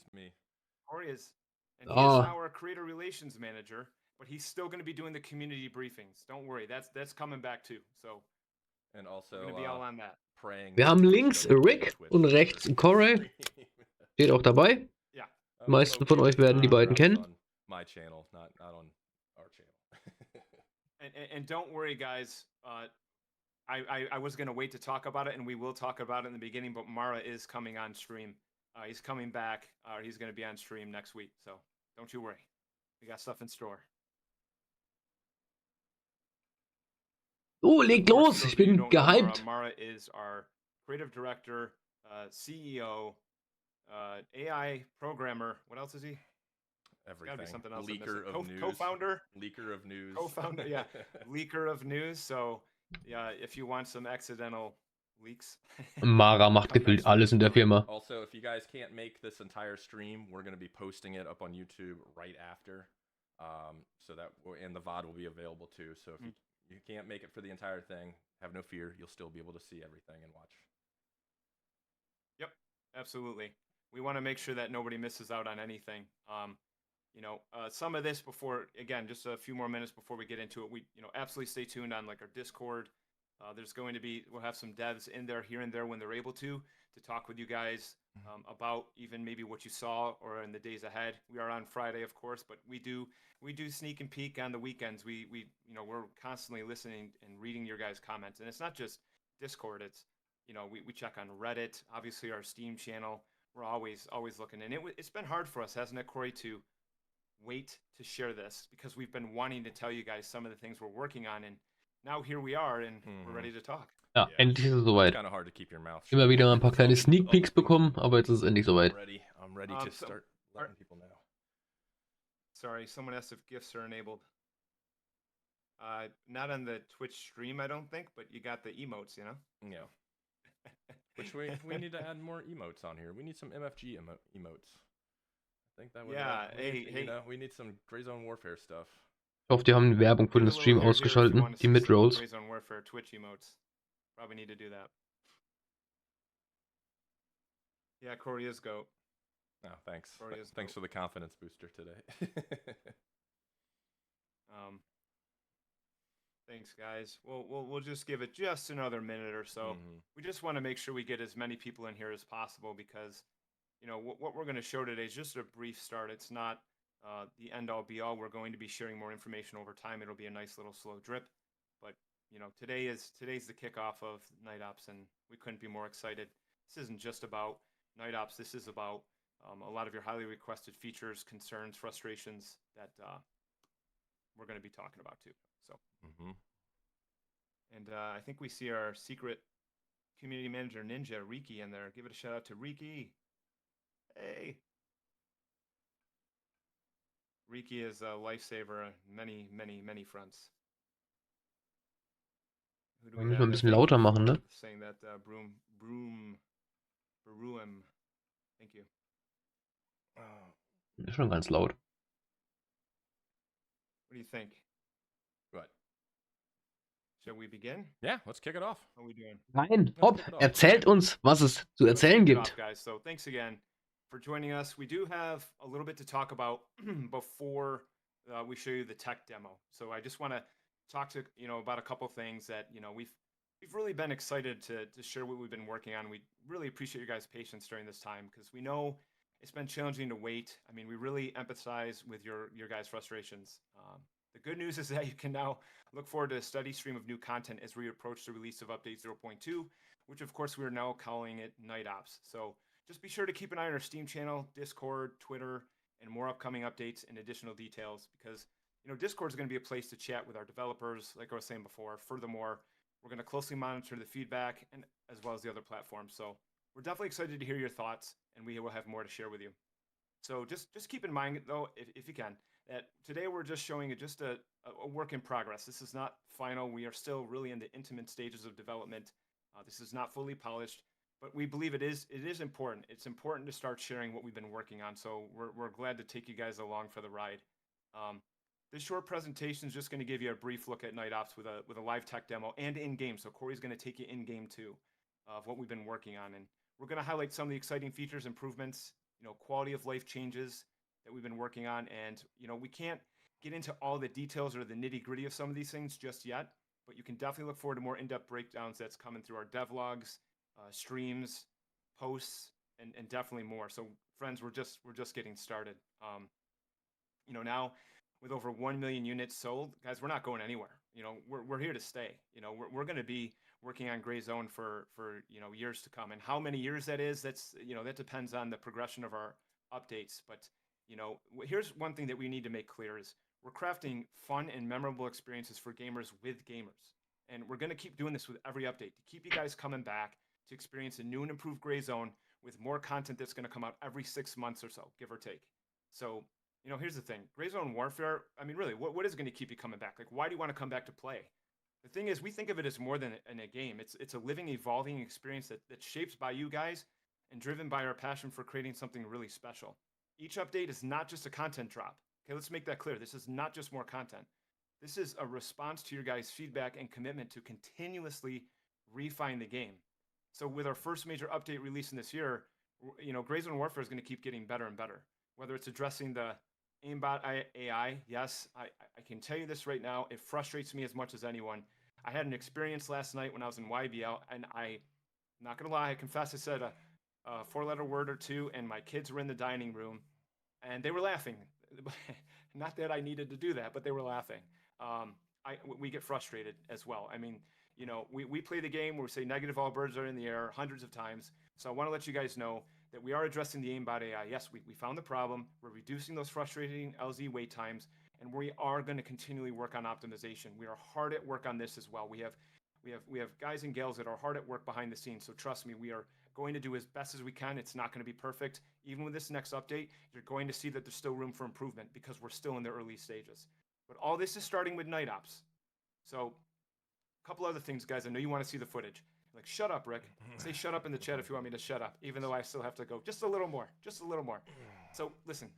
is me. Corey is, and he is Oh, our creator relations manager, but he's still going to be doing the community briefings. Don't worry, that's coming back too. So And we're also going to be all on that. praying. wir that haben Twitch links doesn't ban Rick Twitch und for rechts our Corey. stream. Steht auch dabei. Yeah. Die meisten von euch werden die beiden kennen. On my channel, not on our channel. and don't worry, guys. I was going to wait to talk about it, and we will talk about it in the beginning, but Mara is coming on stream. He's coming back. He's going to be on stream next week, so don't you worry. We got stuff in store. Oh, legt los! Ich bin gehypt. Mara is our creative director, CEO, AI programmer. What else is he? Everything. Gotta be something else. Leaker of news. Co-founder. Leaker of news. Co-founder, yeah. Leaker of news. So, yeah, if you want some accidental leaks. Mara macht gefühlt alles in der Firma. Also, if you guys can't make this entire stream, we're going to be posting it up on YouTube right after. So that, and the VOD will be available too. So if you can't make it for the entire thing, have no fear. You'll still be able to see everything and watch. Yep, absolutely. We want to make sure that nobody misses out on anything. Some of this before, again, just a few more minutes before we get into it, we, absolutely stay tuned on like our Discord. There's going to be, we'll have some devs in there here and there when they're able to talk with you guys about even maybe what you saw or in the days ahead. We are on Friday, of course, but we do sneak and peek on the weekends. We're constantly listening and reading your guys' comments, and it's not just Discord. It's, we check on Reddit, obviously our Steam channel. We're always looking, and it's been hard for us, hasn't it, Corey, to wait to share this because we've been wanting to tell you guys some of the things we're working on, and now here we are, and we're ready to talk. Ja, endlich ist es soweit. Kind of hard to keep your mouth shut. Immer wieder mal ein paar kleine Sneak Peeks bekommen, aber jetzt ist es endlich soweit. I'm ready to start letting people know. Sorry, someone asked if GIFs are enabled. Not on the Twitch stream, I don't think, but you got the emotes, Yeah. Which we need to add more emotes on here. We need some MFG emotes. I think that would. Yeah. We need some grayzonewarfare stuff. Ich hoffe, die haben die Werbung von dem Stream ausgeschalten, die Mid-Rolls. grayzonewarfare Twitch emotes. Probably need to do that. Yeah, Corey is GOAT. Oh, thanks. Thanks for the confidence booster today. Thanks, guys. We'll just give it just another minute or so. We just want to make sure we get as many people in here as possible because, what we're going to show today is just a brief start. It's not the end-all be-all. We're going to be sharing more information over time. It'll be a nice little slow drip. But, today's the kickoff of Night Ops, and we couldn't be more excited. This isn't just about Night Ops. This is about a lot of your highly requested features, concerns, frustrations that we're going to be talking about too. So, and I think we see our secret community manager ninja Riki in there. Give it a shout out to Riki. Hey, Riki is a lifesaver on many, many, many fronts. Wir müssen ein bisschen lauter machen, ne? Saying that Broom. Thank you. Ist schon ganz laut. What do you think? What? Shall we begin? Yeah, let's kick it off. How are we doing? Nein, hopp, erzählt uns, was es zu erzählen gibt. Guys, so thanks again for joining us. We do have a little bit to talk about before we show you the tech demo. So I just want to talk to about a couple things that we've really been excited to share what we've been working on. We really appreciate your guys' patience during this time because we know it's been challenging to wait. I mean, we really empathize with your guys' frustrations. The good news is that you can now look forward to a steady stream of new content as we approach the release of Update 0.2, which of course we are now calling it Night Ops. So just be sure to keep an eye on our Steam channel, Discord, Twitter, and more upcoming updates and additional details because Discord is going to be a place to chat with our developers, like I was saying before. Furthermore, we're going to closely monitor the feedback and as well as the other platforms. So we're definitely excited to hear your thoughts, and we will have more to share with you. So just keep in mind, though, if you can, that today we're just showing just a work in progress. This is not final. We are still really in the intimate stages of development. This is not fully polished, but we believe it is important. It's important to start sharing what we've been working on. So we're glad to take you guys along for the ride. This short presentation is just going to give you a brief look at Night Ops with a live tech demo and in-game. So Corey's going to take you in-game too of what we've been working on. And we're going to highlight some of the exciting features, improvements, quality of life changes that we've been working on. And, we can't get into all the details or the nitty gritty of some of these things just yet, but you can definitely look forward to more in-depth breakdowns that's coming through our devlogs, streams, posts, and definitely more. So friends, we're just getting started. Now with over 1 million units sold, guys, we're not going anywhere. We're here to stay. We're going to be working on Gray Zone for years to come. And how many years that is, that depends on the progression of our updates. But here's one thing that we need to make clear is we're crafting fun and memorable experiences for gamers with gamers. And we're going to keep doing this with every update to keep you guys coming back to experience a new and improved Gray Zone with more content that's going to come out every 6 months or so, give or take. So, here's the thing. Gray Zone Warfare, I mean, really, what is going to keep you coming back? Like, why do you want to come back to play? The thing is, we think of it as more than a game. It's a living, evolving experience that's shaped by you guys and driven by our passion for creating something really special. Each update is not just a content drop. Okay, let's make that clear. This is not just more content. This is a response to your guys' feedback and commitment to continuously refine the game. So with our first major update releasing this year, Gray Zone Warfare is going to keep getting better and better. Whether it's addressing the aimbot AI, yes, I can tell you this right now, it frustrates me as much as anyone. I had an experience last night when I was in YBL, and I'm not going to lie, I confess I said a 4-letter word or two, and my kids were in the dining room, and they were laughing. Not that I needed to do that, but they were laughing. We get frustrated as well. I mean, we play the game where we say negative all birds are in the air hundreds of times. So I want to let you guys know that we are addressing the aimbot AI. Yes, we found the problem. We're reducing those frustrating LZ wait times, and we are going to continually work on optimization. We are hard at work on this as well. We have guys and gals that are hard at work behind the scenes. So trust me, we are going to do as best as we can. It's not going to be perfect. Even with this next update, you're going to see that there's still room for improvement because we're still in the early stages. But all this is starting with night ops. So a couple other things, guys. I know you want to see the footage. Like, shut up, Rick. Say shut up in the chat if you want me to shut up, even though I still have to go just a little more. So listen,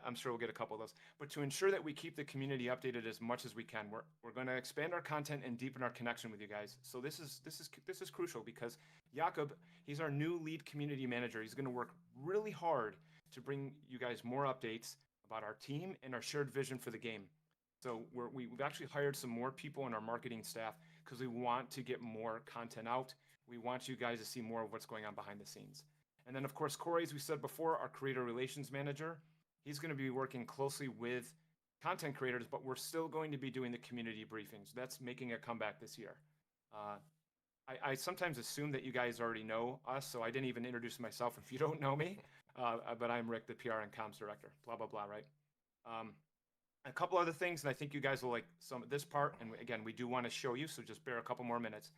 I'm sure we'll get a couple of those. But to ensure that we keep the community updated as much as we can, we're going to expand our content and deepen our connection with you guys. So this is crucial because Jakob, he's our new lead community manager. He's going to work really hard to bring you guys more updates about our team and our shared vision for the game. So we've actually hired some more people in our marketing staff because we want to get more content out. We want you guys to see more of what's going on behind the scenes. And then, of course, Corey, as we said before, our creator relations manager, he's going to be working closely with content creators, but we're still going to be doing the community briefings. That's making a comeback this year. I sometimes assume that you guys already know us, so I didn't even introduce myself if you don't know me. But I'm Rick, the PR and comms director, blah, blah, blah, right? A couple other things, and I think you guys will like some of this part. And again, we do want to show you, so just bear a couple more minutes.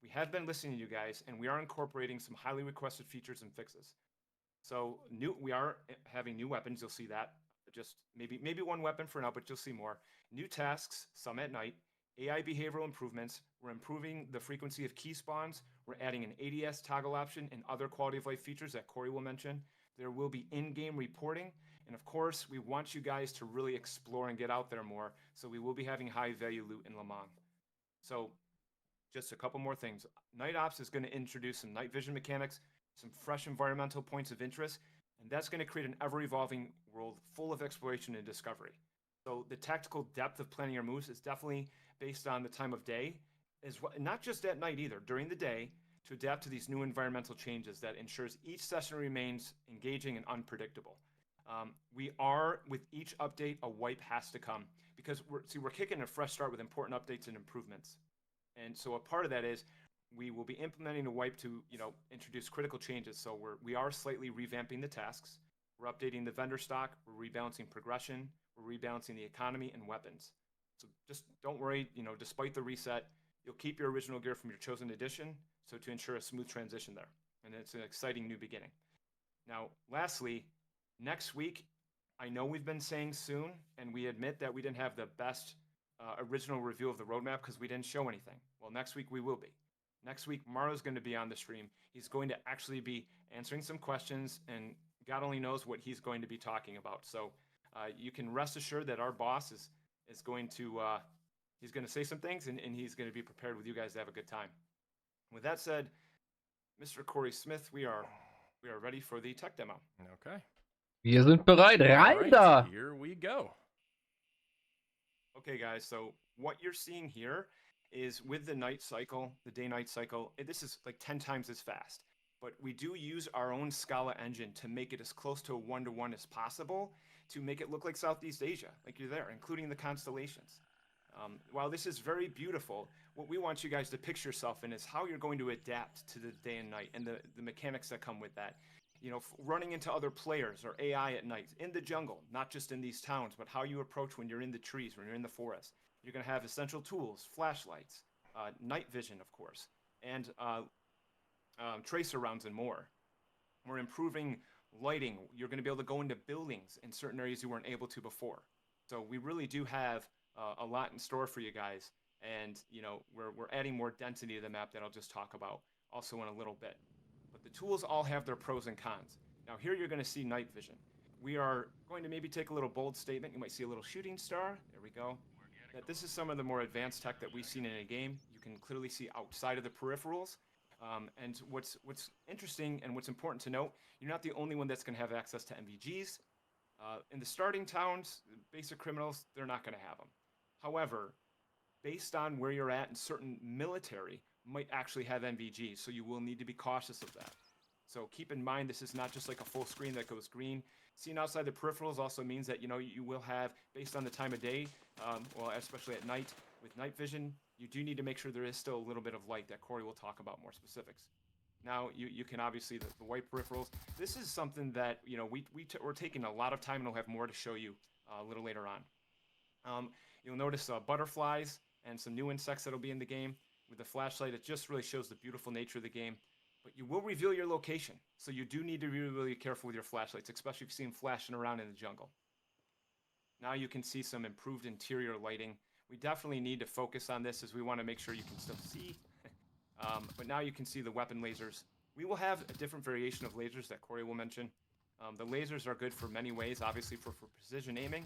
We have been listening to you guys, and we are incorporating some highly requested features and fixes. So we are having new weapons. You'll see that. Just maybe one weapon for now, but you'll see more. New tasks, some at night. AI behavioral improvements. We're improving the frequency of key spawns. We're adding an ADS toggle option and other quality of life features that Corey will mention. There will be in-game reporting. And of course, we want you guys to really explore and get out there more. So we will be having high value loot in Le Mans. So just a couple more things. Night Ops is going to introduce some night vision mechanics, some fresh environmental points of interest, and that's going to create an ever-evolving world full of exploration and discovery. So the tactical depth of planning your moves is definitely based on the time of day, as well, not just at night either, during the day, to adapt to these new environmental changes that ensures each session remains engaging and unpredictable. We are, with each update, a wipe has to come because we're kicking a fresh start with important updates and improvements. And so a part of that is we will be implementing a wipe to, introduce critical changes. So we are slightly revamping the tasks. We're updating the vendor stock. We're rebalancing progression. We're rebalancing the economy and weapons. So just don't worry, despite the reset, you'll keep your original gear from your chosen edition. So to ensure a smooth transition there. And it's an exciting new beginning. Now, lastly, next week, I know we've been saying soon, and we admit that we didn't have the best original review of the roadmap because we didn't show anything. Well, next week we will be. Next week, Maro's going to be on the stream. He's going to actually be answering some questions, and God only knows what he's going to be talking about. So you can rest assured that our boss is going to he's going to say some things, and he's going to be prepared with you guys to have a good time. With that said, Mr. Corey Smith, we are ready for the tech demo. Okay. Wir sind bereit. All Rein right, da! here we go. Okay, guys, so what you're seeing here is with the night cycle, the day-night cycle, this is like 10 times as fast. But we do use our own Scala engine to make it as close to a one-to-one as possible to make it look like Southeast Asia, like you're there, including the constellations. While this is very beautiful, what we want you guys to picture yourself in is how you're going to adapt to the day and night and the mechanics that come with that. You know, running into other players or AI at night in the jungle, not just in these towns, but how you approach when you're in the trees, when you're in the forest. You're going to have essential tools, flashlights, night vision, of course, and tracer rounds and more. We're improving lighting. You're going to be able to go into buildings in certain areas you weren't able to before. So we really do have a lot in store for you guys. And, you know, we're adding more density to the map that I'll just talk about also in a little bit. But the tools all have their pros and cons. Now here you're going to see night vision. We are going to maybe take a little bold statement. You might see a little shooting star. There we go. That this is some of the more advanced tech that we've seen in a game. You can clearly see outside of the peripherals. And what's interesting and what's important to note, you're not the only one that's going to have access to MVGs. In the starting towns, basic criminals, they're not going to have them. However, based on where you're at, in certain military might actually have MVGs, so you will need to be cautious of that. So keep in mind, this is not just like a full screen that goes green. Seeing outside the peripherals also means that, you know, you will have, based on the time of day, well, especially at night, with night vision, you do need to make sure there is still a little bit of light that Corey will talk about more specifics. Now, you can obviously, the white peripherals, this is something that, you know, we're taking a lot of time, and we'll have more to show you a little later on. You'll notice butterflies and some new insects that'll be in the game. With the flashlight, it just really shows the beautiful nature of the game. But you will reveal your location, so you do need to be really careful with your flashlights, especially if you see them flashing around in the jungle. Now you can see some improved interior lighting. We definitely need to focus on this as we want to make sure you can still see. But now you can see the weapon lasers. We will have a different variation of lasers that Corey will mention. The lasers are good for many ways, obviously for precision aiming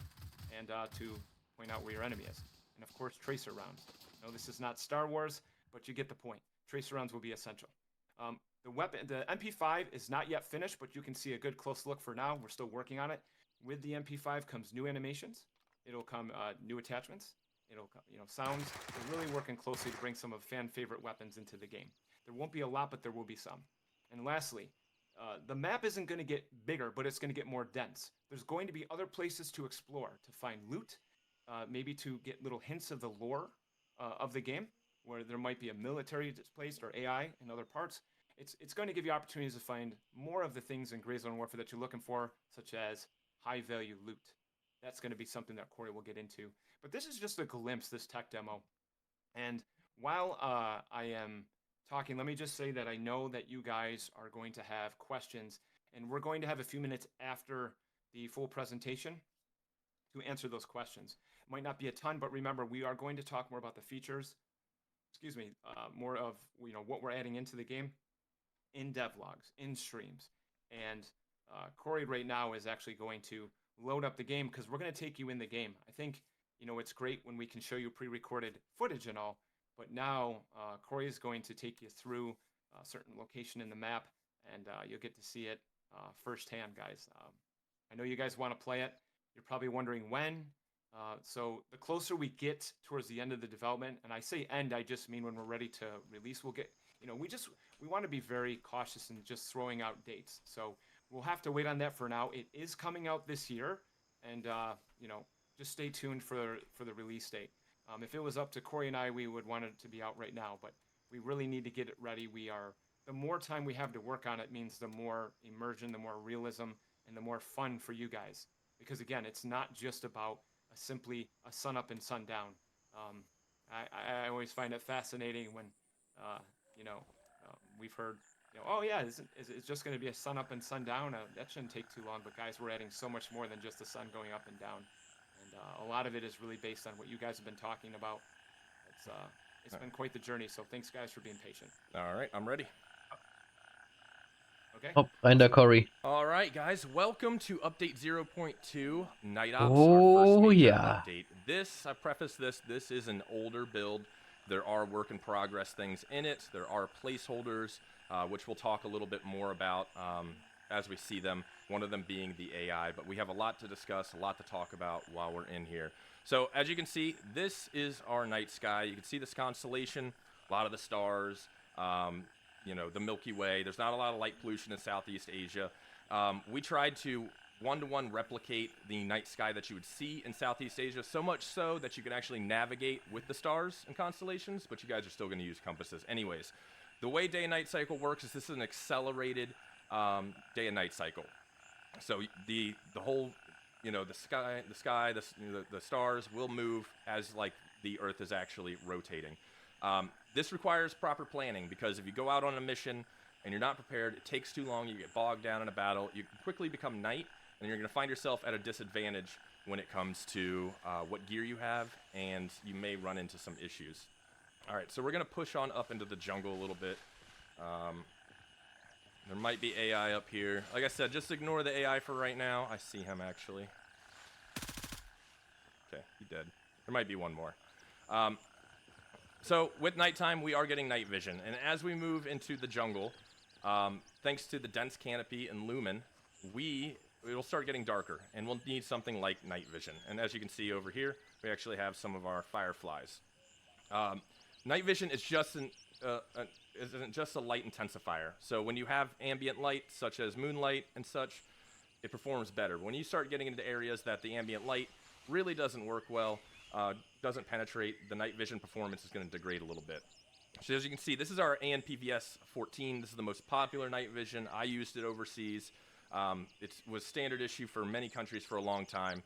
and to point out where your enemy is. And of course, tracer rounds. No, this is not Star Wars, but you get the point. Tracer rounds will be essential. The MP5 is not yet finished, but you can see a good close look for now. We're still working on it. With the MP5 comes new animations. It'll come new attachments. It'll come, you know, sounds. We're really working closely to bring some of fan favorite weapons into the game. There won't be a lot, but there will be some. And lastly, the map isn't going to get bigger, but it's going to get more dense. There's going to be other places to explore, to find loot, maybe to get little hints of the lore of the game, where there might be a military displaced or AI in other parts. It's going to give you opportunities to find more of the things in Gray Zone Warfare that you're looking for, such as high-value loot. That's going to be something that Corey will get into. But this is just a glimpse, this tech demo. And while I am talking, let me just say that I know that you guys are going to have questions, and we're going to have a few minutes after the full presentation to answer those questions. It might not be a ton, but remember, we are going to talk more about the features, more of, you know, what we're adding into the game in devlogs, in streams. And Corey right now is actually going to load up the game because we're going to take you in the game. I think, you know, it's great when we can show you pre-recorded footage and all, but now Corey is going to take you through a certain location in the map, and you'll get to see it firsthand, guys. I know you guys want to play it. You're probably wondering when. So the closer we get towards the end of the development, and I say end, I just mean when we're ready to release, we'll get, you know, we want to be very cautious in just throwing out dates. So we'll have to wait on that for now. It is coming out this year, and you know, just stay tuned for the release date. If it was up to Corey and I, we would want it to be out right now, but we really need to get it ready. The more time we have to work on it means the more immersion, the more realism, and the more fun for you guys. Because again, it's not just about simply a sun up and sun down. I always find it fascinating when, you know, we've heard, you know, oh yeah, it's just going to be a sun up and sun down. That shouldn't take too long. But guys, we're adding so much more than just the sun going up and down. And a lot of it is really based on what you guys have been talking about. It's been quite the journey. So thanks guys for being patient. All right, I'm ready. Okay. Hopp rein da, Corey. All right, guys, welcome to update 0.2 Night Ops, our Oh, first major yeah. update. I preface this is an older build. There are work in progress things in it. There are placeholders, which we'll talk a little bit more about as we see them, one of them being the AI. But we have a lot to discuss, a lot to talk about while we're in here. So as you can see, this is our night sky. You can see this constellation, a lot of the stars, you know, the Milky Way. There's not a lot of light pollution in Southeast Asia. We tried to one-to-one replicate the night sky that you would see in Southeast Asia, so much so that you can actually navigate with the stars and constellations, but you guys are still going to use compasses. Anyways, the way day and night cycle works is this is an accelerated day and night cycle. So the whole, you know, the stars will move as like the Earth is actually rotating. This requires proper planning, because if you go out on a mission and you're not prepared, it takes too long, you get bogged down in a battle, you quickly become night, and you're going to find yourself at a disadvantage when it comes to what gear you have, and you may run into some issues. All right, so we're going to push on up into the jungle a little bit. There might be AI up here. Like I said, just ignore the AI for right now. I see him, actually. Okay, he did. There might be one more. So with nighttime, we are getting night vision. And as we move into the jungle, thanks to the dense canopy and lumen, it'll start getting darker, and we'll need something like night vision. And as you can see over here, we actually have some of our fireflies. Night vision is just isn't just a light intensifier. So when you have ambient light, such as moonlight and such, it performs better. When you start getting into areas that the ambient light really doesn't work well, doesn't penetrate, the night vision performance is going to degrade a little bit. So as you can see, this is our ANPVS 14. This is the most popular night vision. I used it overseas. It was standard issue for many countries for a long time.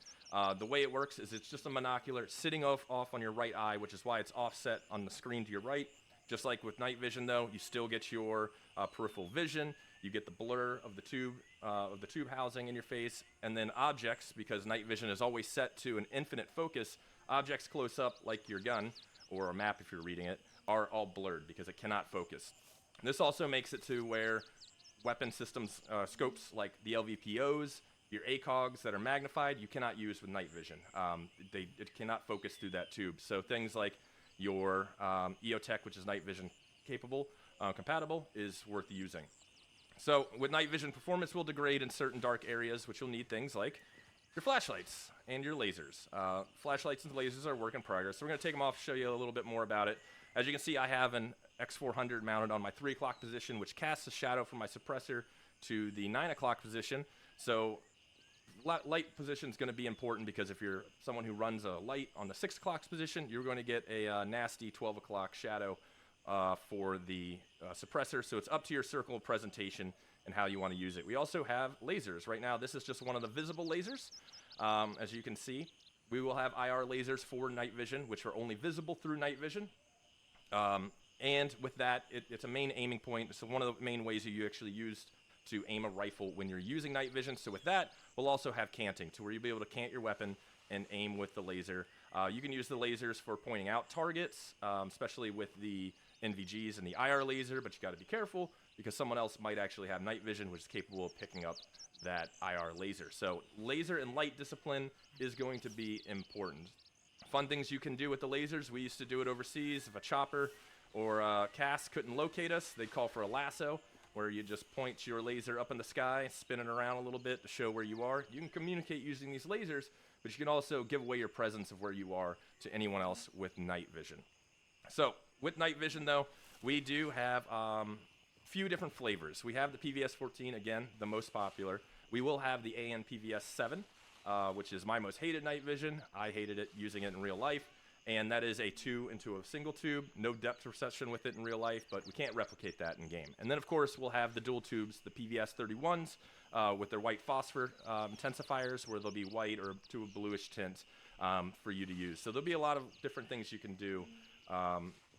The way it works is it's just a monocular sitting off on your right eye, which is why it's offset on the screen to your right. Just like with night vision, though, you still get your peripheral vision. You get the blur of the tube housing in your face, and then objects, because night vision is always set to an infinite focus. Objects close up, like your gun or a map if you're reading it, are all blurred because it cannot focus. This also makes it to where weapon systems scopes like the LVPOs, your ACOGs that are magnified, you cannot use with night vision. It cannot focus through that tube. So things like your EOTech, which is night vision compatible, is worth using. So with night vision, performance will degrade in certain dark areas, which you'll need things like your flashlights and your lasers. Flashlights and lasers are a work in progress. So we're going to take them off, show you a little bit more about it. As you can see, I have an X400 mounted on my 3 o'clock position, which casts a shadow from my suppressor to the 9 o'clock position. So light position is going to be important, because if you're someone who runs a light on the 6 o'clock position, you're going to get a nasty 12 o'clock shadow for the suppressor. So it's up to your circle of presentation and how you want to use it. We also have lasers. Right now, this is just one of the visible lasers. As you can see, we will have IR lasers for night vision, which are only visible through night vision. And with that, it's a main aiming point. So one of the main ways you actually use to aim a rifle when you're using night vision. So with that, we'll also have canting, to where you'll be able to cant your weapon and aim with the laser. You can use the lasers for pointing out targets, especially with the NVGs and the IR laser, but you got to be careful, because someone else might actually have night vision, which is capable of picking up that IR laser. So laser and light discipline is going to be important. Fun things you can do with the lasers. We used to do it overseas. If a chopper or a CAS couldn't locate us, they'd call for a lasso, where you just point your laser up in the sky, spin it around a little bit to show where you are. You can communicate using these lasers, but you can also give away your presence of where you are to anyone else with night vision. So with night vision, though, we do have few different flavors. We have the PVS 14, again, the most popular. We will have the ANPVS 7, which is my most hated night vision. I hated it using it in real life, and that is a 2 into a single tube. No depth perception with it in real life, but we can't replicate that in game. And then, of course, we'll have the dual tubes, the PVS 31s, with their white phosphor intensifiers, where they'll be white or to a bluish tint for you to use. So there'll be a lot of different things you can do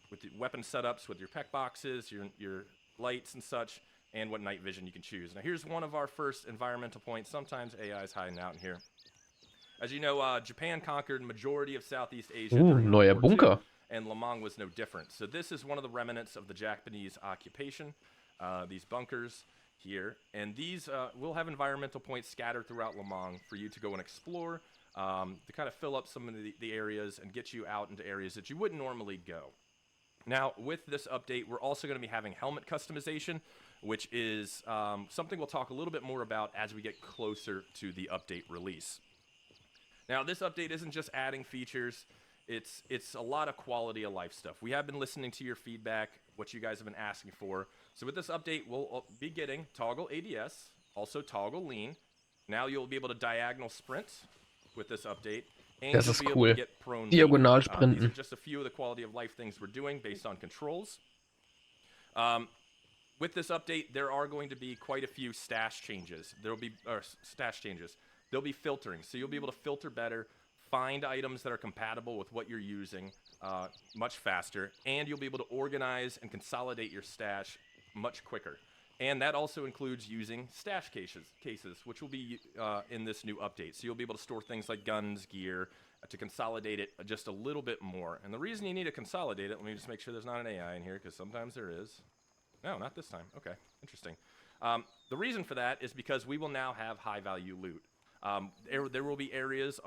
with the weapon setups, with your PEC boxes, your lights and such, and what night vision you can choose. Now here's one of our first environmental points. Sometimes AI is hiding out in here. As you know, Japan conquered majority of Southeast Asia during Neuer World War II, Bunker. and Lamang was no different. So this is one of the remnants of the Japanese occupation, these bunkers here. And these will have environmental points scattered throughout Lamang for you to go and explore, to kind of fill up some of the areas and get you out into areas that you wouldn't normally go. Now, with this update, we're also going to be having helmet customization. which is something we'll talk a little bit more about as we get closer to the update release. Now, this update isn't just adding features. It's a lot of quality of life stuff. We have been listening to your feedback, what you guys have been asking for. So with this update, we'll be getting toggle ADS, also toggle lean. Now you'll be able to diagonal sprint with this update. And Das you'll ist be able cool. to get prone Diagonal lean. These sprinten. are just a few of the quality of life things we're doing based on controls. With this update, there are going to be quite a few stash changes. There'll be filtering, so you'll be able to filter better, find items that are compatible with what you're using much faster, and you'll be able to organize and consolidate your stash much quicker. And that also includes using stash cases, which will be in this new update. So you'll be able to store things like guns, gear, to consolidate it just a little bit more. And the reason you need to consolidate it, let me just make sure there's not an AI in here, because sometimes there is. No, not this time. Okay, interesting. The reason for that is because we will now have high-value loot. There will be areas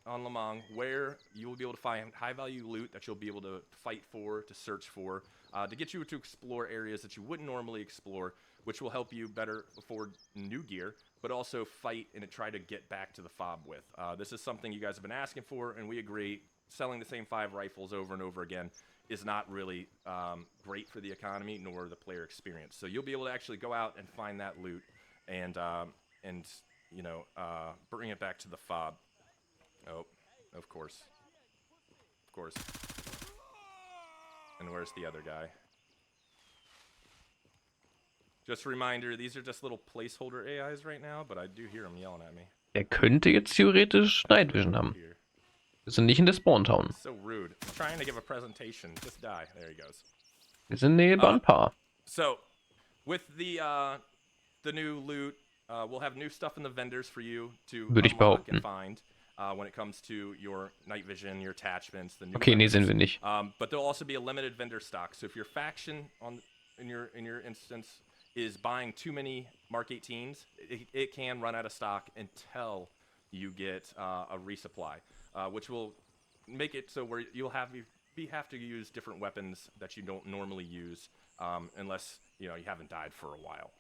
on Le Mans where you will be able to find high-value loot that you'll be able to fight for, to search for, to get you to explore areas that you wouldn't normally explore, which will help you better afford new gear, but also fight and try to get back to the fob with. This is something you guys have been asking for, and we agree. Selling the same 5 rifles over and over again is not really great for the economy nor the player experience. So you'll be able to actually go out and find that loot and you know, bring it back to the fob. Oh, of course. Of course. And where's the other guy? Just a reminder, these are just little placeholder AIs right now, but I do hear them yelling at me. Der könnte jetzt theoretisch Night Vision haben. Here. Wir sind nicht in der Spawn-Town. So rude. I'm trying to give a presentation. Just die. There he goes. Wir sind neben ein paar. So, with the new loot, we'll have new stuff in the vendors for you to Würde ich unlock behaupten. and find when it comes to your night vision, your attachments, the new Okay, nee, weapons. sind wir nicht. But there'll also be a limited vendor stock. So if your faction in your instance is buying too many Mark 18s, it can run out of stock until you get a resupply, which will make it so where you'll have to use different weapons that you don't normally use unless you haven't died for a while.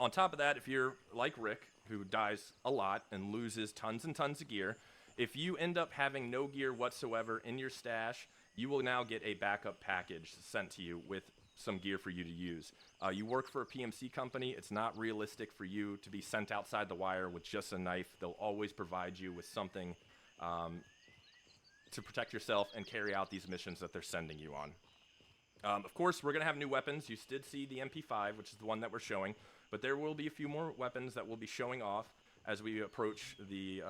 On top of that, if you're like Rick, who dies a lot and loses tons and tons of gear, if you end up having no gear whatsoever in your stash, you will now get a backup package sent to you with some gear for you to use. You work for a PMC company. It's not realistic for you to be sent outside the wire with just a knife. They'll always provide you with something to protect yourself and carry out these missions that they're sending you on. Of course, we're going to have new weapons. You did see the MP5, which is the one that we're showing, but there will be a few more weapons that we'll be showing off as we approach the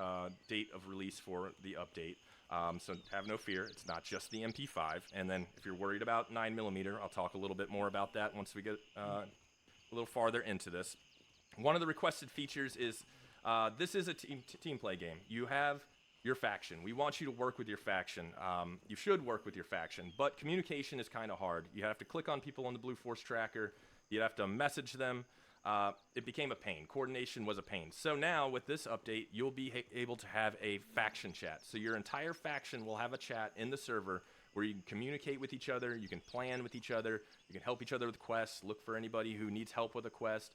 date of release for the update. So have no fear, it's not just the MP5. And then if you're worried about 9mm, I'll talk a little bit more about that once we get a little farther into this. One of the requested features is this is a team play game. You have your faction. We want you to work with your faction. You should work with your faction, but communication is kind of hard. You have to click on people on the Blue Force tracker. You have to message them. It became a pain. Coordination was a pain. So now with this update, you'll be able to have a faction chat. So your entire faction will have a chat in the server where you can communicate with each other, you can plan with each other, you can help each other with quests, look for anybody who needs help with a quest,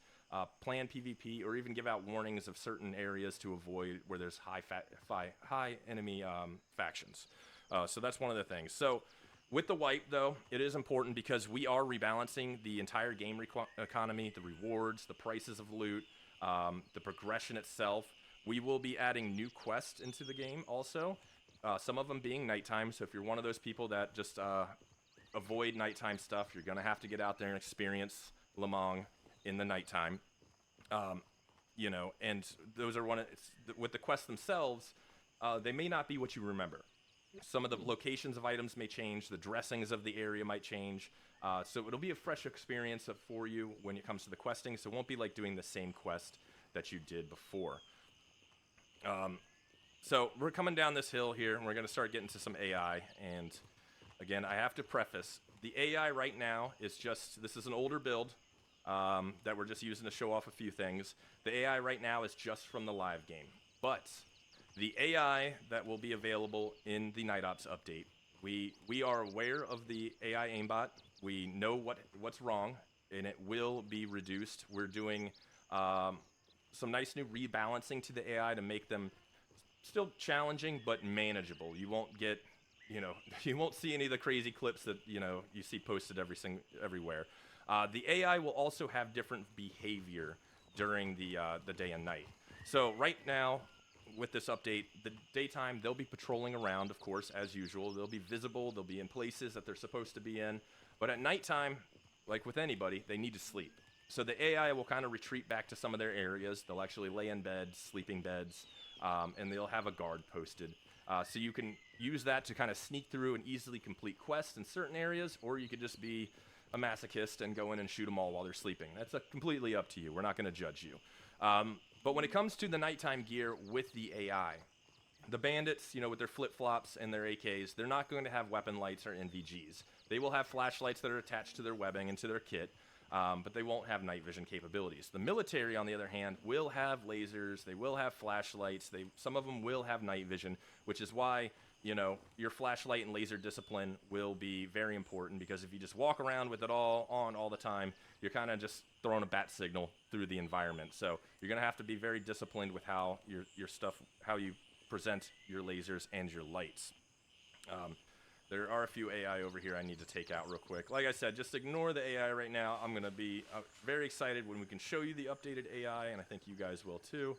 plan PvP, or even give out warnings of certain areas to avoid where there's high enemy factions. So that's one of the things. So with the wipe, though, it is important because we are rebalancing the entire game economy, the rewards, the prices of loot, the progression itself. We will be adding new quests into the game also, some of them being nighttime. So if you're one of those people that just avoid nighttime stuff, you're going to have to get out there and experience Le Mans in the nighttime. And those are with the quests themselves, they may not be what you remember. Some of the locations of items may change, the dressings of the area might change, so it'll be a fresh experience for you when it comes to the questing, so it won't be like doing the same quest that you did before. So we're coming down this hill here, and we're going to start getting to some AI, and again, I have to preface, the AI right now is this is an older build that we're just using to show off a few things. The AI right now is just from the live game, but the AI that will be available in the Night Ops update, we are aware of the AI aimbot. We know what's wrong. and it will be reduced. We're doing some nice new rebalancing to the AI to make them still challenging but manageable. You won't get, you won't see any of the crazy clips that you see posted everywhere. The AI will also have different behavior during the day and night. So right now, with this update, the daytime, they'll be patrolling around, of course, as usual. They'll be visible. They'll be in places that they're supposed to be in. But at nighttime, like with anybody, they need to sleep. So the AI will kind of retreat back to some of their areas. They'll actually lay in beds, sleeping beds, and they'll have a guard posted. So you can use that to kind of sneak through and easily complete quests in certain areas, or you could just be a masochist and go in and shoot them all while they're sleeping. That's completely up to you. We're not going to judge you. But when it comes to the nighttime gear with the AI, the bandits, with their flip-flops and their AKs, they're not going to have weapon lights or NVGs. They will have flashlights that are attached to their webbing and to their kit, but they won't have night vision capabilities. The military, on the other hand, will have lasers. They will have flashlights. Some of them will have night vision, which is why your flashlight and laser discipline will be very important, because if you just walk around with it all on all the time, you're kind of just throwing a bat signal through the environment. So you're going to have to be very disciplined with how your stuff, how you present your lasers and your lights. There are a few AI over here I need to take out real quick. Like I said, just ignore the AI right now. I'm going to be very excited when we can show you the updated AI, and I think you guys will too.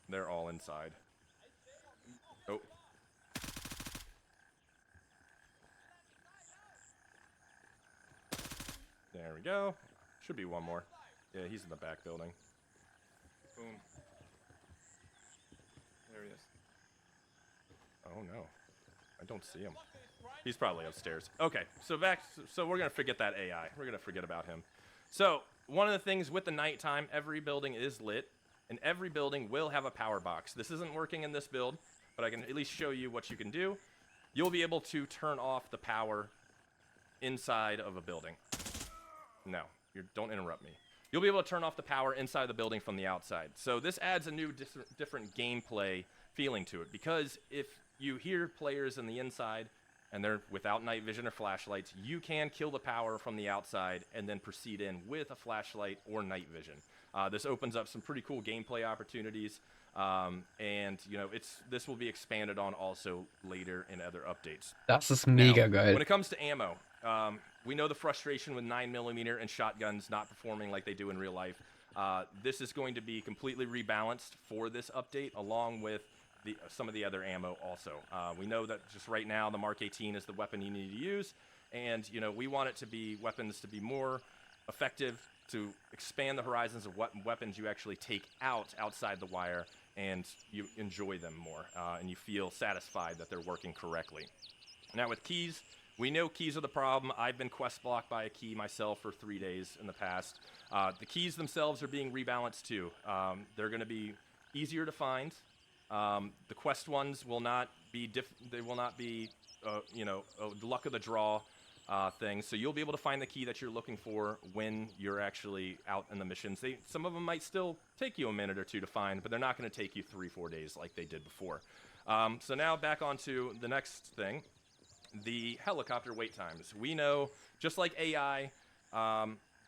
They're all inside. Oh. There we go. Should be one more. Yeah, he's in the back building. Boom. There he is. Oh no. I don't see him. He's probably upstairs. Okay, so we're going to forget that AI. We're going to forget about him. So, one of the things with the nighttime, every building is lit, and every building will have a power box. This isn't working in this build, but I can at least show you what you can do. You'll be able to turn off the power inside of a building. No, don't interrupt me. You'll be able to turn off the power inside the building from the outside. So this adds a new different gameplay feeling to it, because if you hear players in the inside and they're without night vision or flashlights, you can kill the power from the outside and then proceed in with a flashlight or night vision. This opens up some pretty cool gameplay opportunities, and this will be expanded on also later in other updates. Das ist mega geil. When it comes to ammo, we know the frustration with 9mm and shotguns not performing like they do in real life. This is going to be completely rebalanced for this update, along with some of the other ammo also. We know that just right now the Mark 18 is the weapon you need to use, and we want it to be weapons to be more effective, to expand the horizons of what weapons you actually take outside the wire, and you enjoy them more, and you feel satisfied that they're working correctly. Now with keys, we know keys are the problem. I've been quest blocked by a key myself for 3 days in the past. The keys themselves are being rebalanced too. They're going to be easier to find. The quest ones will not be a luck of the draw thing. So you'll be able to find the key that you're looking for when you're actually out in the missions. Some of them might still take you a minute or two to find, but they're not going to take you 3-4 days like they did before. So now back onto the next thing, the helicopter wait times. We know, just like AI,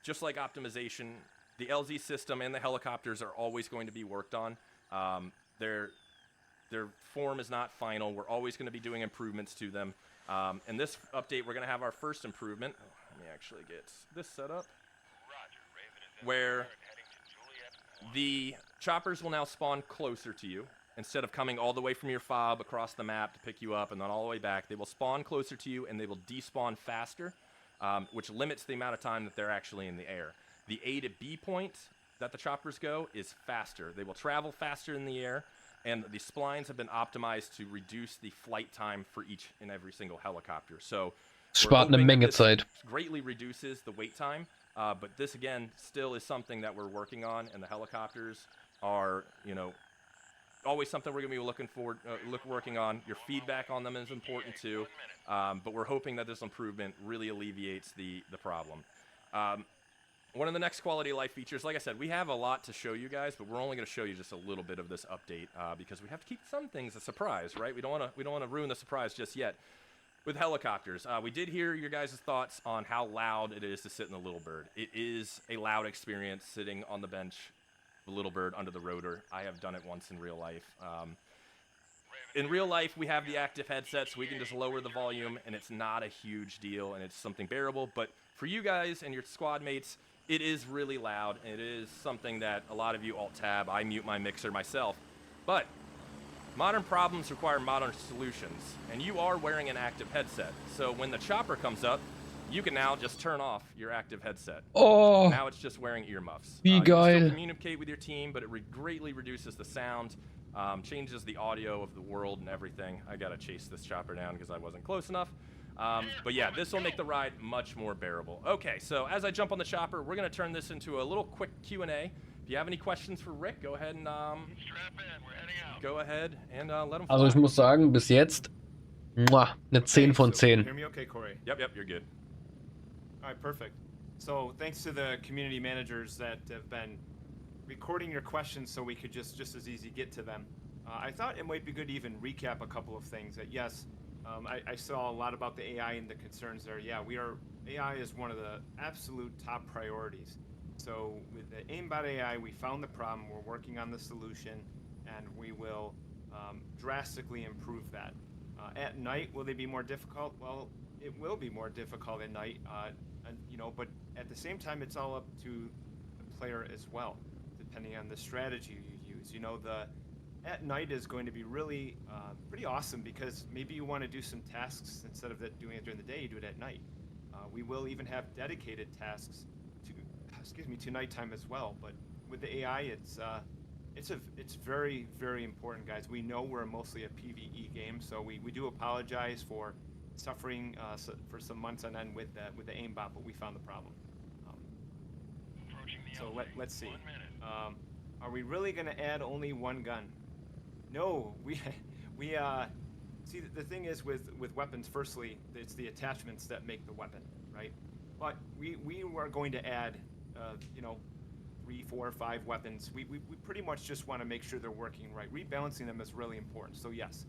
just like optimization, the LZ system and the helicopters are always going to be worked on. Their form is not final. We're always going to be doing improvements to them. In this update, we're going to have our first improvement. Let me actually get this set up, where the choppers will now spawn closer to you. Instead of coming all the way from your fob across the map to pick you up and then all the way back, they will spawn closer to you and they will despawn faster, which limits the amount of time that they're actually in the air. The A to B point that the choppers go is faster. They will travel faster in the air, and the splines have been optimized to reduce the flight time for each and every single helicopter. So Spart eine Menge Zeit. Greatly reduces the wait time, but this again still is something that we're working on, and the helicopters are, always something we're going to be working on. Your feedback on them is important too, but we're hoping that this improvement really alleviates the problem. One of the next quality of life features, like I said, we have a lot to show you guys, but we're only going to show you just a little bit of this update because we have to keep some things a surprise, right? We don't want to ruin the surprise just yet. With helicopters, we did hear your guys' thoughts on how loud it is to sit in the Little Bird. It is a loud experience sitting on the bench, the Little Bird under the rotor. I have done it once in real life. In real life, we have the active headset, so we can just lower the volume, and it's not a huge deal, and it's something bearable. But for you guys and your squad mates, it is really loud, and it is something that a lot of you alt-tab. I mute my mixer myself. But modern problems require modern solutions, and you are wearing an active headset. So when the chopper comes up, you can now just turn off your active headset. Oh, Now it's just wearing earmuffs. wie You can still geil. communicate with your team, but it greatly reduces the sound, changes the audio of the world and everything. I gotta chase this chopper down because I wasn't close enough. But yeah, this will make the ride much more bearable. Okay, so as I jump on the chopper, we're gonna turn this into a little quick Q&A. If you have any questions for Rick, go ahead and let him fly. Also ich muss sagen, bis jetzt eine 10 von So can you 10. hear me okay, Corey? Yep, you're good. All right, perfect. So thanks to the community managers that have been recording your questions so we could just as easy get to them. I thought it might be good to even recap a couple of things. That yes, I saw a lot about the AI and the concerns there. Yeah, AI is one of the absolute top priorities. So with the aimbot AI, we found the problem, we're working on the solution, and we will drastically improve that. At night, will they be more difficult? Well, it will be more difficult at night, but at the same time, it's all up to the player as well, depending on the strategy you use. At night is going to be really pretty awesome because maybe you want to do some tasks instead of doing it during the day, you do it at night. We will even have dedicated tasks to nighttime as well. But with the AI, it's very, very important, guys. We know we're mostly a PvE game, so we do apologize for suffering for some months on end with the aimbot, but we found the problem. So let's see. Are we really going to add only one gun? No, we see the thing is with weapons. Firstly, it's the attachments that make the weapon, right? But we are going to add 3, 4, 5 weapons. We pretty much just want to make sure they're working right. Rebalancing them is really important. So yes,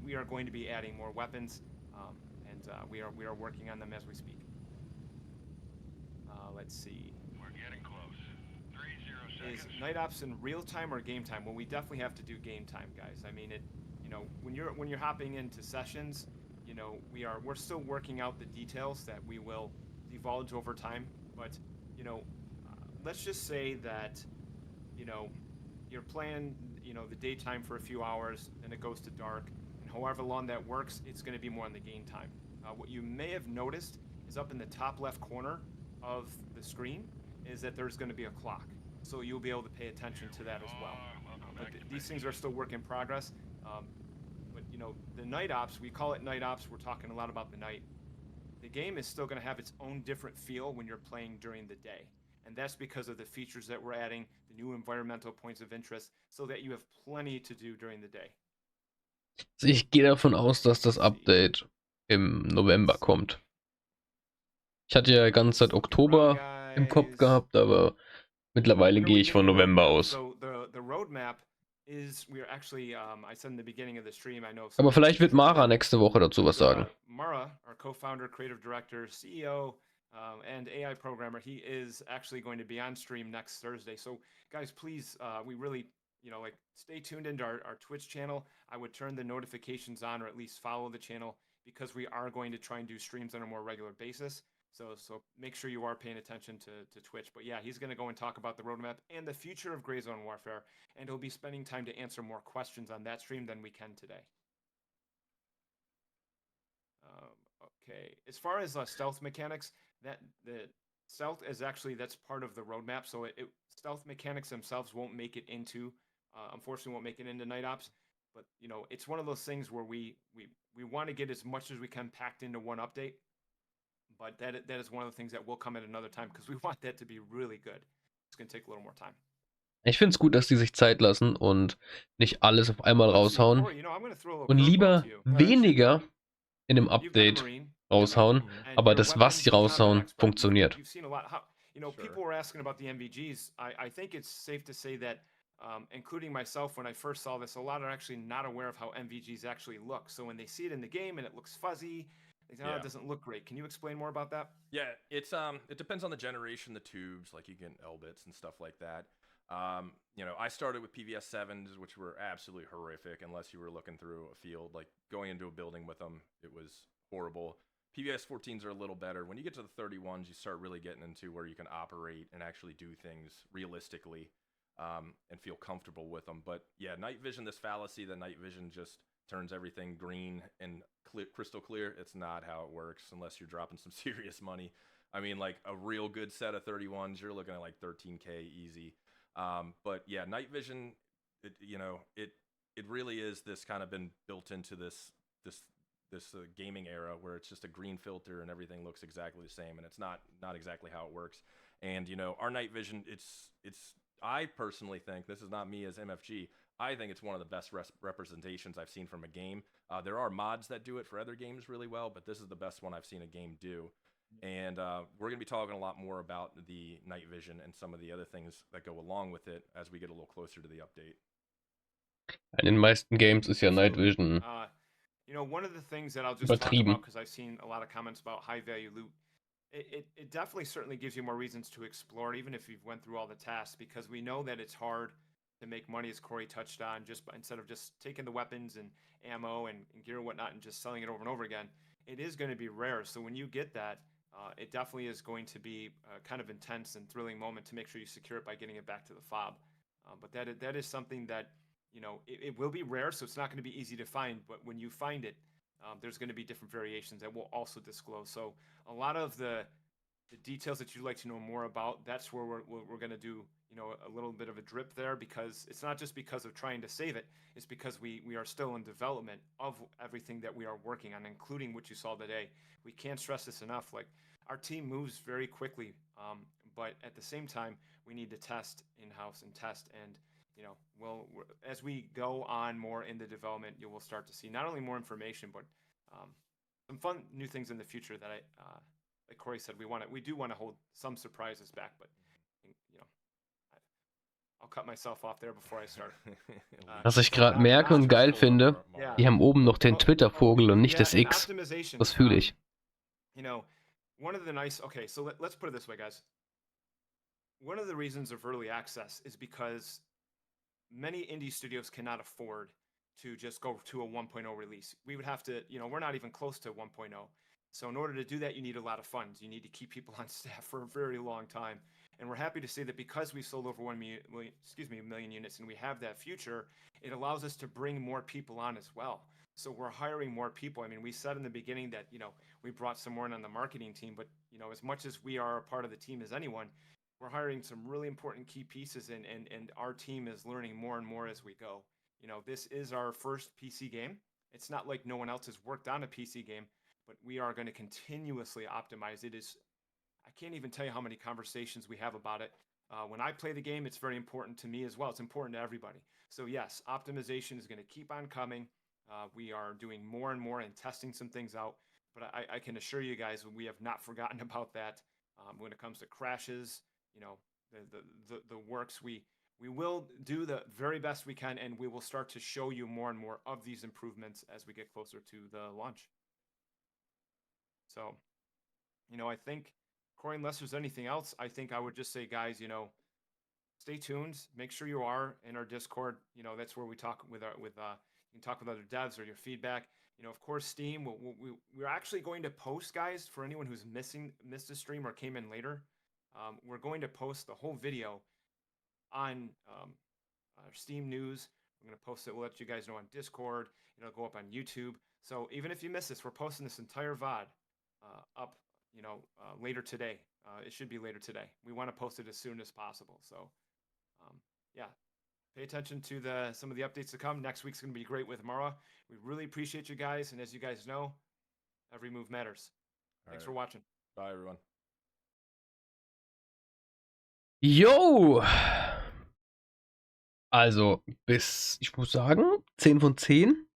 we are going to be adding more weapons, and we are working on them as we speak. Let's see. We're getting close. 30 Is seconds. night ops in real time or game time? Well, we definitely have to do game time, guys. I mean, when you're hopping into sessions, we're still working out the details that we will divulge over time. But let's just say that you're playing the daytime for a few hours, and it goes to dark, and however long that works, it's going to be more on the game time. What you may have noticed is up in the top left corner of the screen is that there's going to be a clock, so you'll be able to pay attention to that as well. But these things are still work in progress. But the night ops, we call it night ops. We're talking a lot about the night. The game is still going to have its own different feel when you're playing during the day. And that's because of the features that we're adding, the new environmental points of interest, so that you have plenty to do during the day. Also ich gehe davon aus, dass das Update im November kommt. Ich hatte ja die ganze Zeit Oktober im Kopf gehabt, aber mittlerweile gehe ich von November aus. So the roadmap is we're actually I said in the beginning of the stream, I know. Aber vielleicht wird Mara nächste Woche dazu was sagen. Mara, our co-founder, creative director, CEO, and AI programmer, he is actually going to be on stream next Thursday. So guys, please, we really, stay tuned into our Twitch channel. I would turn the notifications on, or at least follow the channel, because we are going to try and do streams on a more regular basis. So make sure you are paying attention to Twitch. But yeah, he's going to go and talk about the roadmap and the future of Gray Zone Warfare, and he'll be spending time to answer more questions on that stream than we can today. Okay, as far as stealth mechanics, the stealth is actually, that's part of the roadmap. So stealth mechanics themselves won't make it into, unfortunately, won't make it into night ops. But it's one of those things where we want to get as much as we can packed into one update. But that is one of the things that will come at another time, because we want that to be really good. It's going to take a little more time. Ich finde es gut, dass die sich Zeit lassen und nicht alles auf einmal raushauen und lieber weniger in einem Update raushauen, aber das, was sie raushauen, funktioniert. People were asking about the MVGs. I think it's safe to say that including myself, when I first saw this, a lot are actually not aware of how MVGs actually look. So when they see it in the game and it looks fuzzy, they say, oh, it doesn't look great. Can you explain more about that? Yeah, it's it depends on the generation, the tubes, like you get L-bits and stuff like that. You know, I started with PVS 7s, which were absolutely horrific unless you were looking through a field. Like going into a building with them, it was horrible. PVS 14s are a little better. When you get to the 31s, you start really getting into where you can operate and actually do things realistically, and feel comfortable with them. But yeah, night vision, this fallacy that night vision just turns everything green and crystal clear. It's not how it works unless you're dropping some serious money. I mean, like a real good set of 31s, you're looking at like 13K easy. But yeah, night vision, it really is this kind of been built into this gaming era where it's just a green filter and everything looks exactly the same, and it's not exactly how it works. And our night vision, it's I personally think, this is not me as MFG, I think it's one of the best representations I've seen from a game. There are mods that do it for other games really well, but this is the best one I've seen a game do. And we're going to be talking a lot more about the night vision and some of the other things that go along with it as we get a little closer to the update. In den meisten Games ist ja Night Vision One of the things that I'll just talk about, because I've seen a lot of comments about high value loot, it definitely certainly gives you more reasons to explore, even if you've went through all the tasks, because we know that it's hard to make money, as Corey touched on, instead of just taking the weapons and ammo and gear and whatnot and just selling it over and over again. It is going to be rare. So when you get that, it definitely is going to be kind of intense and thrilling moment to make sure you secure it by getting it back to the fob. But that is something that, it will be rare, so it's not going to be easy to find. But when you find it, there's going to be different variations that we'll also disclose. So a lot of the details that you'd like to know more about, that's where we're going to do a little bit of a drip there, because it's not just because of trying to save it, it's because we are still in development of everything that we are working on, including what you saw today. We can't stress this enough. Like, our team moves very quickly, but at the same time, we need to test in-house and test. And as we go on more in the development, you will start to see not only more information, but some fun new things in the future that like Corey said, we do want to hold some surprises back, but I'll cut myself off there before I start. Was ich gerade merke und geil finde, die haben oben noch den Twitter-Vogel und nicht das X. Das fühle ich. One of the nice, okay, so let's put it this way, guys. One of the reasons of early access is because many indie studios cannot afford to just go to a 1.0 release. We would have to, we're not even close to 1.0. So in order to do that, you need a lot of funds. You need to keep people on staff for a very long time. And we're happy to say that because we sold over 1 million units and we have that future, it allows us to bring more people on as well. So we're hiring more people. I mean, we said in the beginning that, we brought some more in on the marketing team, but, as much as we are a part of the team as anyone, we're hiring some really important key pieces, and our team is learning more and more as we go. This is our first PC game. It's not like no one else has worked on a PC game, but we are going to continuously optimize. I can't even tell you how many conversations we have about it. When I play the game, it's very important to me as well. It's important to everybody. So yes, optimization is going to keep on coming. We are doing more and more and testing some things out, but I can assure you guys, we have not forgotten about that. When it comes to crashes, the works, we will do the very best we can, and we will start to show you more and more of these improvements as we get closer to the launch. So, I think, Corey, unless there's anything else, I think I would just say, guys, stay tuned. Make sure you are in our Discord. That's where we talk with you can talk with other devs or your feedback. Of course, Steam. We're actually going to post, guys, for anyone who's missed a stream or came in later. We're going to post the whole video on our Steam news. We're going to post it. We'll let you guys know on Discord. It'll go up on YouTube. So even if you miss this, we're posting this entire VOD up, later today. It should be later today. We want to post it as soon as possible. So, yeah, pay attention to some of the updates to come. Next week's going to be great with Mara. We really appreciate you guys. And as you guys know, every move matters. Thanks for watching. Bye, everyone. Yo! Also, ich muss sagen, 10 von 10.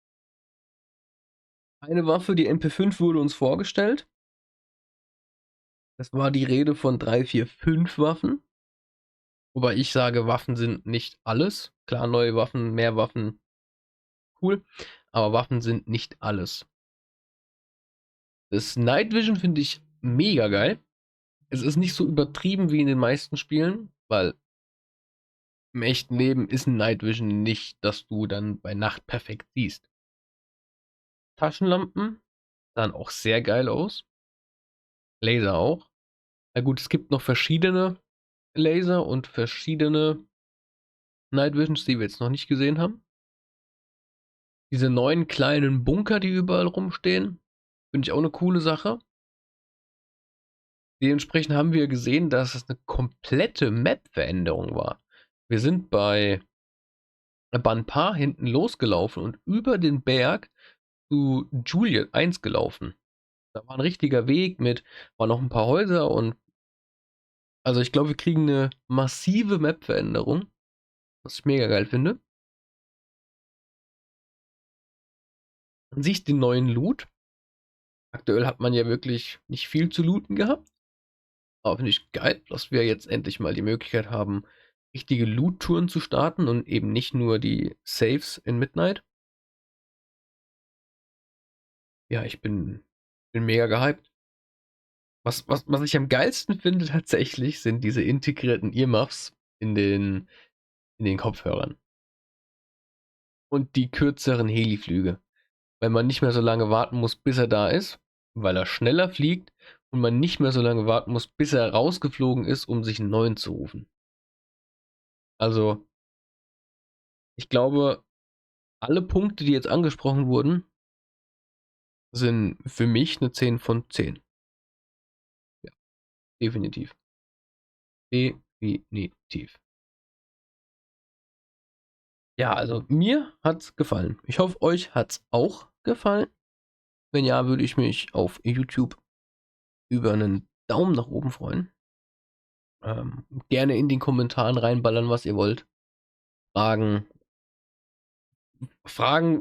Eine Waffe, die MP5 wurde uns vorgestellt. Das war die Rede von 3, 4, 5 Waffen. Wobei ich sage, Waffen sind nicht alles. Klar, neue Waffen, mehr Waffen, cool. Aber Waffen sind nicht alles. Das Night Vision finde ich mega geil. Es ist nicht so übertrieben wie in den meisten Spielen, weil im echten Leben ist ein Night Vision nicht, dass du dann bei Nacht perfekt siehst. Taschenlampen sahen auch sehr geil aus. Laser auch. Na gut, es gibt noch verschiedene Laser und verschiedene Night Visions, die wir jetzt noch nicht gesehen haben. Diese neuen kleinen Bunker, die überall rumstehen, finde ich auch eine coole Sache. Dementsprechend haben wir gesehen, dass es eine komplette Map-Veränderung war. Wir sind bei ein paar hinten losgelaufen und über den Berg zu Juliet 1 gelaufen. Da war ein richtiger Weg waren noch ein paar Häuser und also ich glaube, wir kriegen eine massive Map-Veränderung, was ich mega geil finde. An sich den neuen Loot. Aktuell hat man ja wirklich nicht viel zu looten gehabt. Aber finde ich geil, dass wir jetzt endlich mal die Möglichkeit haben, richtige Loot-Touren zu starten und eben nicht nur die Saves in Midnight. Ja, ich bin mega gehypt. Was ich am geilsten finde tatsächlich, sind diese integrierten Earmuffs in den Kopfhörern. Und die kürzeren Heliflüge. Weil man nicht mehr so lange warten muss, bis er da ist, weil er schneller fliegt und man nicht mehr so lange warten muss, bis er rausgeflogen ist, um sich einen neuen zu rufen. Also, ich glaube, alle Punkte, die jetzt angesprochen wurden, sind für mich eine 10 von 10. Ja, definitiv. Definitiv. Ja, also mir hat's gefallen. Ich hoffe, euch hat's auch gefallen. Wenn ja, würde ich mich auf YouTube über einen Daumen nach oben freuen. Gerne in den Kommentaren reinballern, was ihr wollt. Fragen,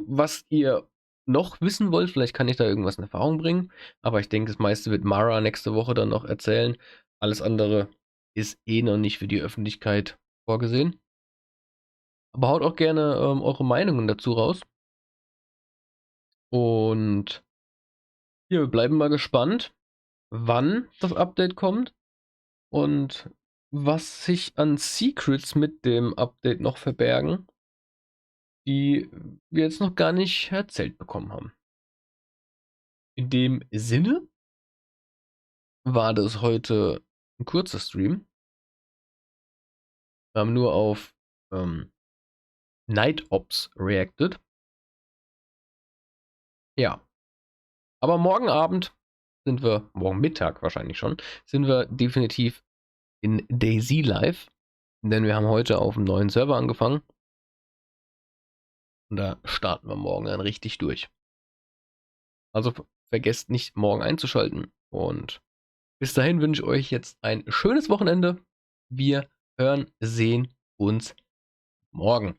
was ihr noch wissen wollt. Vielleicht kann ich da irgendwas in Erfahrung bringen. Aber ich denke, das meiste wird Mara nächste Woche dann noch erzählen. Alles andere ist eh noch nicht für die Öffentlichkeit vorgesehen. Aber haut auch gerne eure Meinungen dazu raus. Und ja, wir bleiben mal gespannt, wann das Update kommt und was sich an Secrets mit dem Update noch verbergen, die wir jetzt noch gar nicht erzählt bekommen haben. In dem Sinne war das heute ein kurzer Stream. Wir haben nur auf Night Ops reacted. Ja. Aber morgen Abend morgen Mittag wahrscheinlich schon, sind wir definitiv in DayZ live. Denn wir haben heute auf einem neuen Server angefangen. Und da starten wir morgen dann richtig durch. Also vergesst nicht, morgen einzuschalten. Und bis dahin wünsche ich euch jetzt ein schönes Wochenende. Wir hören, sehen uns morgen.